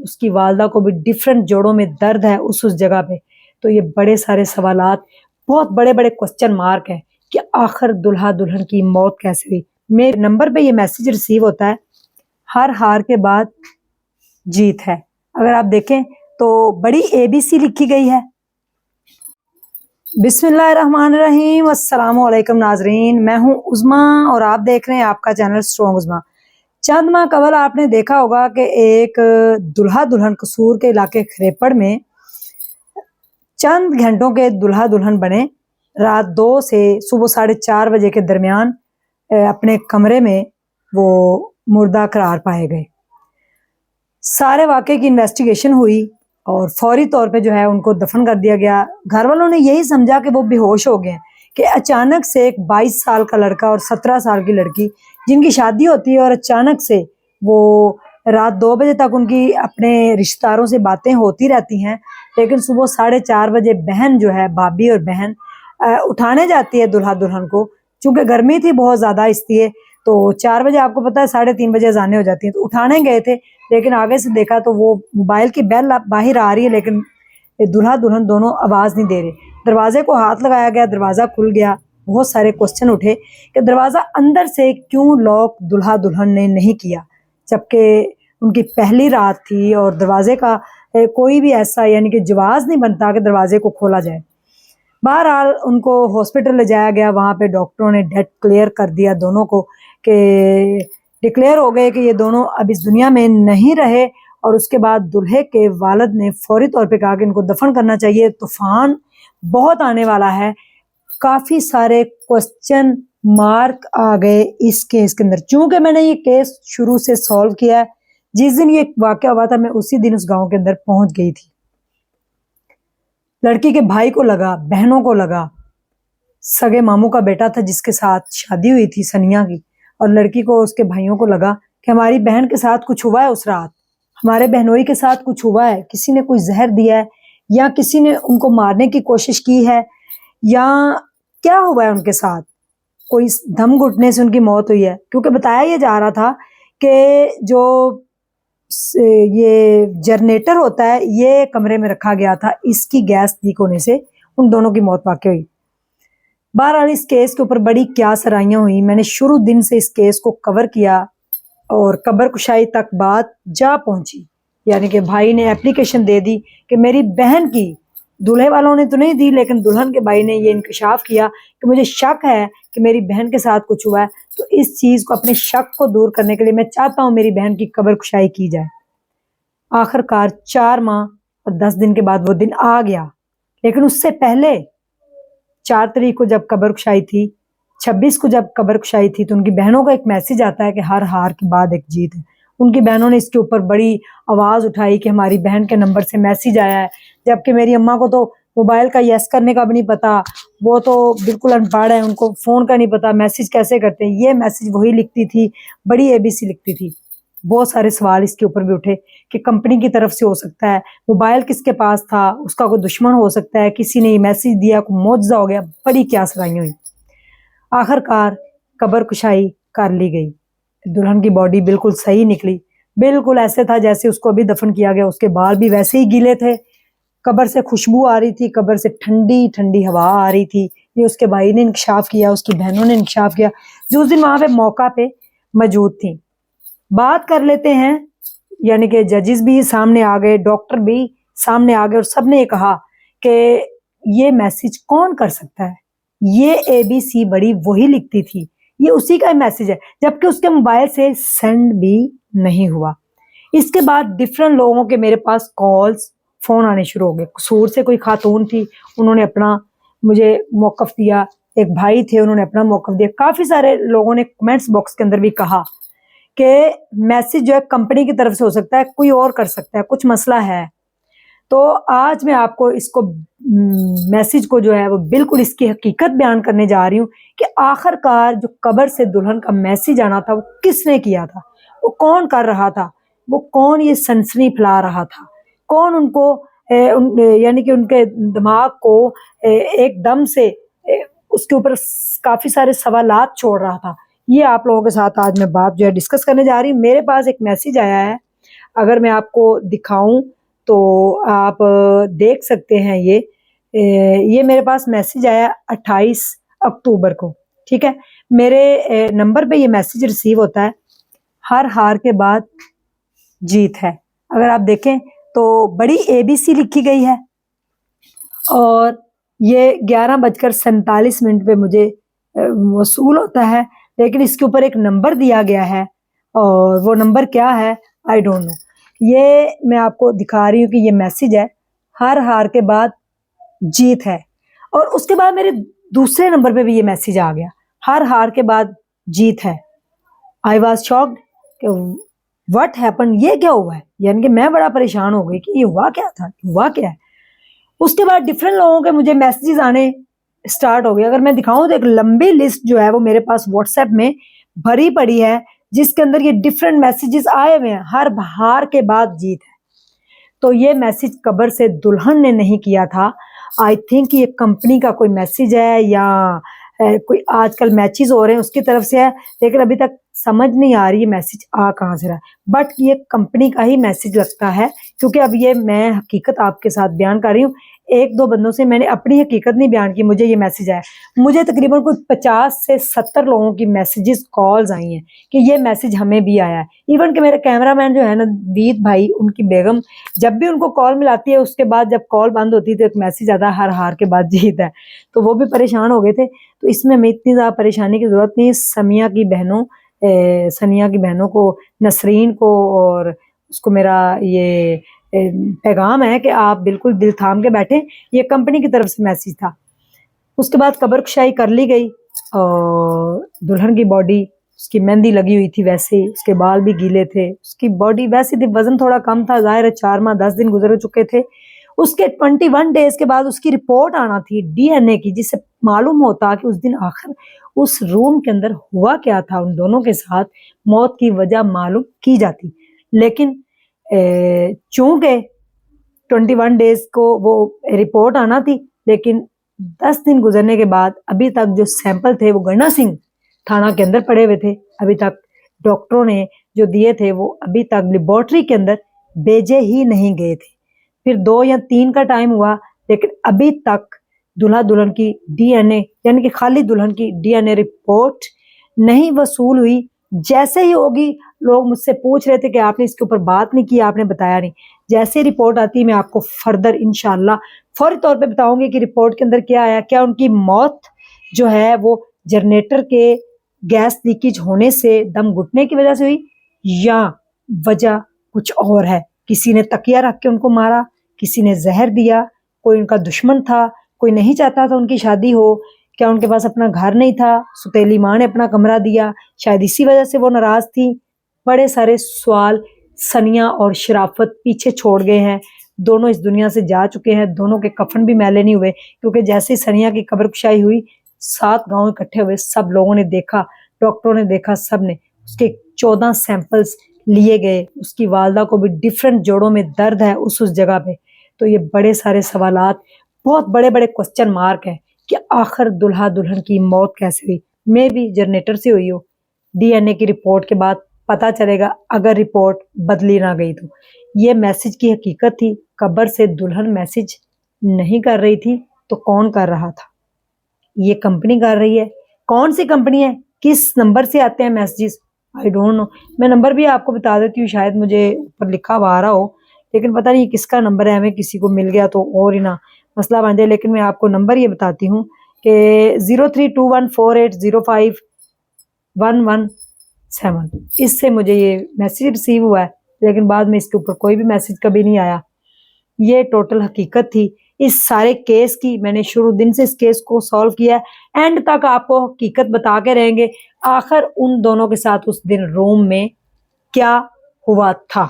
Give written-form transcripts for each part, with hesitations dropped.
उसकी वालदा को भी डिफरेंट जोड़ों में दर्द है उस जगह पे। तो ये बड़े सारे सवालात, बहुत बड़े-बड़े क्वेश्चन मार्क है कि आखिर दूल्हा-दुल्हन की मौत कैसे हुई? मेरे नंबर पे ये मैसेज रिसीव होता है, हर हार के बाद जीत है। अगर आप देखें तो बड़ी एबीसी लिखी गई है। बिस्मिल्लाहिर्रहमानिर्रहीम, अस्सलामु अलैकुम नाजरीन, मैं हूं उज़मा और आप देख रहे हैं आपका चैनल स्ट्रॉन्ग उज़मा। चंद माह कबल आपने देखा होगा कि एक दुल्हा दुल्हन कसूर के इलाके खरेपड़ में चंद घंटों के दुल्हा दुल्हन बने रात 2 से सुबह 4:30 बजे के दरमियान अपने कमरे में वो मुर्दा करार पाए गए। सारे वाक़े की इन्वेस्टिगेशन हुई और फौरी तौर पे जो है उनको दफन कर दिया गया। घर वालों ने यही समझा कि वो बेहोश हो गए कि अचानक से एक 22 साल का लड़का और 17 साल की लड़की जिनकी शादी होती है और अचानक से वो रात 2 बजे तक उनकी अपने रिश्तेदारों से बातें होती रहती हैं, लेकिन सुबह 4:30 बजे बहन जो है, भाभी और बहन उठाने जाती है दुल्हा दुल्हन को। चूँकि गर्मी थी बहुत ज़्यादा इसलिए, तो 4 बजे आपको पता है 3:30 बजे अज़ानें हो जाती हैं, तो उठाने गए थे, लेकिन आगे से देखा तो वो मोबाइल की बेल बाहर आ रही है, लेकिन दूल्हा दुल्हन दोनों आवाज़ नहीं दे रहे। दरवाजे को हाथ लगाया गया, दरवाज़ा खुल गया। बहुत सारे क्वेश्चन उठे कि दरवाज़ा अंदर से क्यों लॉक दुल्हा दुल्हन ने नहीं किया, जबकि उनकी पहली रात थी और दरवाजे का कोई भी ऐसा यानी कि जवाज़ नहीं बनता कि दरवाजे को खोला जाए। बहरहाल उनको हॉस्पिटल ले जाया गया, वहाँ पे डॉक्टरों ने डेथ क्लियर कर दिया दोनों को कि डिक्लेयर हो गए कि ये दोनों अब इस दुनिया में नहीं रहे। और उसके बाद दूल्हे के वालिद ने फौरी तौर पे कहा कि इनको दफन करना चाहिए, तूफान बहुत आने वाला है। काफ़ी सारे क्वेश्चन मार्क आ गए इस केस के अंदर। चूँकि मैंने ये केस शुरू से सॉल्व किया है, जिस दिन ये वाक़या हुआ था मैं उसी दिन उस गाँव के अंदर पहुँच गई थी। लड़की के भाई को लगा, बहनों को लगा, सगे मामू का बेटा था जिसके साथ शादी हुई थी सनिया की, और लड़की को उसके भाइयों को लगा कि हमारी बहन के साथ कुछ हुआ है उस रात, हमारे बहनोई के साथ कुछ हुआ है, किसी ने कोई जहर दिया है या किसी ने उनको मारने की कोशिश की है या क्या हुआ है उनके साथ, कोई दम घुटने से उनकी मौत हुई है। क्योंकि बताया ये जा रहा था कि जो ये जनरेटर होता है ये कमरे में रखा गया था, इसकी गैस लीक होने से उन दोनों की मौत वाक़ई हुई। बहरहाल इस केस के ऊपर बड़ी क्या सराहियाँ हुई। मैंने शुरू दिन से इस केस को कवर किया और कब्र कुशाई तक बात जा पहुंची, यानी कि भाई ने एप्लीकेशन दे दी कि मेरी बहन की, दूल्हे वालों ने तो नहीं दी लेकिन दुल्हन के भाई ने ये इंकशाफ किया कि मुझे शक है कि मेरी बहन के साथ कुछ हुआ है। तो इस चीज़ को, अपने शक को दूर करने के लिए मैं चाहता हूँ मेरी बहन की कब्र कुशाई की जाए। आखिरकार 4 माह और 10 दिन के बाद वो दिन आ गया, लेकिन उससे पहले 4 तारीख को जब कब्र कुशाई थी, 26 को जब कब्र कुशाई थी, तो उनकी बहनों का एक मैसेज आता है कि हर हार के बाद एक जीत है। उनकी बहनों ने इसके ऊपर बड़ी आवाज़ उठाई कि हमारी बहन के नंबर से मैसेज आया है, जबकि मेरी अम्मा को तो मोबाइल का यस करने का भी नहीं पता, वो तो बिल्कुल अनपढ़ है, उनको फ़ोन का नहीं पता मैसेज कैसे करते हैं। ये मैसेज वही लिखती थी, बड़ी एबीसी लिखती थी। बहुत सारे सवाल इसके ऊपर भी उठे कि कंपनी की तरफ से हो सकता है, मोबाइल किसके पास था, उसका कोई दुश्मन हो सकता है, किसी ने ये मैसेज दिया, कोई मुआवजा हो गया, बड़ी क्या सराहियाँ हुई। आखिरकार कब्र कुशाई कर ली गई। दुल्हन की बॉडी बिल्कुल सही निकली, बिल्कुल ऐसे था जैसे उसको अभी दफन किया गया। उसके बाल भी वैसे ही गीले थे, कब्र से खुशबू आ रही थी, कब्र से ठंडी ठंडी हवा आ रही थी। ये उसके भाई ने इंकशाफ किया, उसकी बहनों ने इंकशाफ किया जो उस दिन वहाँ पे मौका पे मौजूद थी। बात कर लेते हैं, यानी कि जजेस भी सामने आ गए, डॉक्टर भी सामने आ गए और सब ने ये कहा कि ये मैसेज कौन कर सकता है, ये एबीसी बड़ी वही लिखती थी, ये उसी का मैसेज है, जबकि उसके मोबाइल से सेंड भी नहीं हुआ। इसके बाद डिफरेंट लोगों के मेरे पास कॉल्स, फ़ोन आने शुरू हो गए। कसूर से कोई खातून थी, उन्होंने अपना मुझे मौक़िफ़ दिया, एक भाई थे उन्होंने अपना मौक़िफ़ दिया। काफ़ी सारे लोगों ने कमेंट्स बॉक्स के अंदर भी कहा कि मैसेज जो है कंपनी की तरफ से हो सकता है, कोई और कर सकता है, कुछ मसला है। तो आज मैं आपको इसको मैसेज को जो है वो बिल्कुल इसकी हकीकत बयान करने जा रही हूँ कि आखिरकार जो कब्र से दुल्हन का मैसेज आना था वो किसने किया था, वो कौन कर रहा था, वो कौन ये सनसनी फैला रहा था, कौन उनको यानी कि उनके दिमाग को एकदम से उसके ऊपर काफ़ी सारे सवालात छोड़ रहा था। ये आप लोगों के साथ आज मैं बात जो है डिस्कस करने जा रही हूँ। मेरे पास एक मैसेज आया है अगर मैं आपको दिखाऊं तो आप देख सकते हैं। ये मेरे पास मैसेज आया 28 अक्टूबर को, ठीक है। मेरे नंबर पे ये मैसेज रिसीव होता है, हर हार के बाद जीत है। अगर आप देखें तो बड़ी ABC लिखी गई है और ये 11:47 पे मुझे वसूल होता है, लेकिन इसके ऊपर एक नंबर दिया गया है और वो नंबर क्या है आई डोंट नो। ये मैं आपको दिखा रही हूँ कि ये मैसेज है, हर हार के बाद जीत है। और उसके बाद मेरे दूसरे नंबर पे भी ये मैसेज आ गया, हर हार के बाद जीत है। आई वॉज शॉक्ड कि व्हाट हैपन, ये क्या हुआ है। यानी कि मैं बड़ा परेशान हो गई कि ये हुआ क्या था, हुआ क्या है। उसके बाद डिफरेंट लोगों के मुझे मैसेजेस आने स्टार्ट हो गए। अगर मैं दिखाऊं तो एक लंबी लिस्ट जो है वो मेरे पास व्हाट्सएप में भरी पड़ी है, जिसके अंदर ये डिफरेंट मैसेजेस आए हुए हैं, हर हार के बाद जीत है। तो ये मैसेज कब्र से दुल्हन ने नहीं किया था। आई थिंक ये कंपनी का कोई मैसेज है या कोई आजकल मैचेस हो रहे हैं उसकी तरफ से है, लेकिन अभी तक समझ नहीं आ रही है मैसेज आ कहाँ से रहा है। बट ये कंपनी का ही मैसेज लगता है, क्योंकि अब ये मैं हकीकत आपके साथ बयान कर रही हूँ। एक दो बंदों से मैंने अपनी हकीकत नहीं बयान की, मुझे ये मैसेज आया। मुझे तकरीबन कोई 50 से 70 लोगों की मैसेजेस कॉल्स आई हैं कि ये मैसेज हमें भी आया है। इवन कि मेरे कैमरामैन जो है ना वीद भाई, उनकी बेगम, जब भी उनको कॉल मिलाती है उसके बाद जब कॉल बंद होती है तो एक मैसेज आता है, हर हार के बाद जीत है। तो वो भी परेशान हो गए थे। तो इसमें हमें इतनी ज़्यादा परेशानी की ज़रूरत नहीं। सनिया की बहनों को, नसरीन को और उसको मेरा ये पैगाम है कि आप बिल्कुल दिल थाम के बैठे, ये कंपनी की तरफ से मैसेज था। उसके बाद कब्रकुशाई कर ली गई और दुल्हन की बॉडी, उसकी मेहंदी लगी हुई थी, वैसे ही उसके बाल भी गीले थे, उसकी बॉडी वैसे थी, वजन थोड़ा कम था, जाहिर है 4 माह 10 दिन गुजर चुके थे। उसके 21 डेज के बाद उसकी रिपोर्ट आना थी DNA की, जिससे मालूम होता कि उस दिन आखिर उस रूम के अंदर हुआ क्या था, उन दोनों के साथ मौत की वजह मालूम की जाती। लेकिन चूंकि 21 डेज को वो रिपोर्ट आना थी, लेकिन 10 दिन गुजरने के बाद अभी तक जो सैंपल थे वो गन्ना सिंह थाना के अंदर पड़े हुए थे। अभी तक डॉक्टरों ने जो दिए थे वो अभी तक लेबोरेटरी के अंदर भेजे ही नहीं गए थे। फिर 2 या 3 का टाइम हुआ, लेकिन अभी तक दूल्हा दुल्हन की DNA, यानी कि खाली दुल्हन की DNA रिपोर्ट नहीं वसूल हुई। जैसे ही होगी, लोग मुझसे पूछ रहे थे कि आपने इसके ऊपर बात नहीं की, आपने बताया नहीं। जैसे रिपोर्ट आती मैं आपको फर्दर इंशाल्लाह फौरी तौर पे बताऊंगी कि रिपोर्ट के अंदर क्या आया, क्या उनकी मौत जो है वो जनरेटर के गैस लीकेज होने से, दम घुटने की वजह से हुई या वजह कुछ और है। किसी ने तकिया रख के उनको मारा, किसी ने जहर दिया, कोई उनका दुश्मन था, कोई नहीं चाहता था उनकी शादी हो, क्या उनके पास अपना घर नहीं था, सुतेली माँ ने अपना कमरा दिया, शायद इसी वजह से वो नाराज थी। बड़े सारे सवाल सनिया और शराफत पीछे छोड़ गए हैं। दोनों इस दुनिया से जा चुके हैं, दोनों के कफन भी मैले नहीं हुए, क्योंकि जैसे ही सनिया की कब्रकुशाई हुई 7 गांव इकट्ठे हुए, सब लोगों ने देखा, डॉक्टरों ने देखा, सब ने उसके 14 सैंपल्स लिए गए। उसकी वालदा को भी डिफरेंट जोड़ों में दर्द है उस जगह पे। तो ये बड़े सारे सवालात, बहुत बड़े बड़े क्वेश्चन मार्क है कि आखिर दुल्हा दुल्हन की मौत कैसे हुई। मे भी जनरेटर से हुई हो। DNA की रिपोर्ट के बाद पता चलेगा, अगर रिपोर्ट बदली ना गई तो। ये मैसेज की हकीकत थी, कब्र से दुल्हन मैसेज नहीं कर रही थी तो कौन कर रहा था? ये कंपनी कर रही है। कौन सी कंपनी है, किस नंबर से आते हैं मैसेजेस, आई डोंट नो। मैं नंबर भी आपको बता देती हूँ, शायद मुझे ऊपर लिखा हुआ आ रहा हो, लेकिन पता नहीं किसका नंबर है, हमें किसी को मिल गया तो और ही ना मसला बन जाए। लेकिन मैं आपको नंबर ये बताती हूँ कि 032148051117, इससे मुझे ये मैसेज रिसीव हुआ है, लेकिन बाद में इसके ऊपर कोई भी मैसेज कभी नहीं आया। ये टोटल हकीकत थी इस सारे केस की। मैंने शुरू दिन से इस केस को सॉल्व किया है, एंड तक आपको हकीकत बता के रहेंगे आखिर उन दोनों के साथ उस दिन रूम में क्या हुआ था।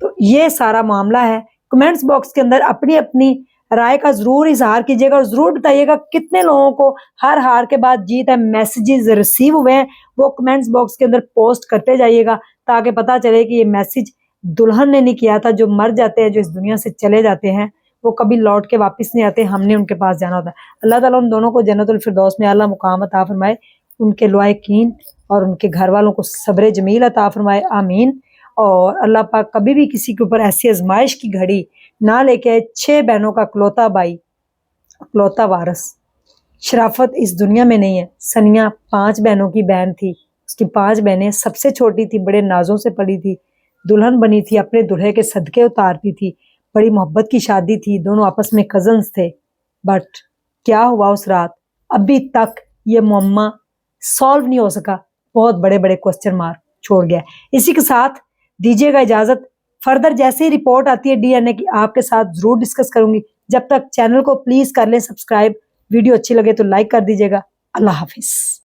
तो ये सारा मामला है। कमेंट्स बॉक्स के अंदर अपनी अपनी राय का जरूर इजहार कीजिएगा और जरूर बताइएगा कितने लोगों को हर हार के बाद जीत है मैसेजेस रिसीव हुए हैं। वो कमेंट्स बॉक्स के अंदर पोस्ट करते जाइएगा ताकि पता चले कि ये मैसेज दुल्हन ने नहीं किया था। जो मर जाते हैं, जो इस दुनिया से चले जाते हैं, वो कभी लौट के वापस नहीं आते, हमने उनके पास जाना होता है। अल्लाह ताला उन दोनों को जन्नतुल फिरदौस में आला मुकाम अता फरमाए, उनके लवाकिन और उनके घर वालों को सब्र जमील अता फरमाए, आमीन। और अल्लाह पाक कभी भी किसी के ऊपर ऐसी आजमाइश की घड़ी ना लेके आए। 6 बहनों का इकलौता भाई, इकलौता वारिस। शराफत इस दुनिया में नहीं है। सनिया 5 बहनों की बहन थी, उसकी 5 बहनें, सबसे छोटी थी, बड़े नाजों से पली थी, दुल्हन बनी थी, अपने दूल्हे के सदके उतारती थी, बड़ी मोहब्बत की शादी थी, दोनों आपस में कजन्स थे। बट क्या हुआ उस रात, अभी तक ये मुअम्मा सॉल्व नहीं हो सका। बहुत बड़े बड़े क्वेश्चन मार्क छोड़ गया। इसी के साथ दीजिएगा इजाजत, फर्दर जैसे ही रिपोर्ट आती है डीएनए की आपके साथ जरूर डिस्कस करूंगी। जब तक चैनल को प्लीज कर लें सब्सक्राइब, वीडियो अच्छी लगे तो लाइक कर दीजिएगा। अल्लाह हाफिज।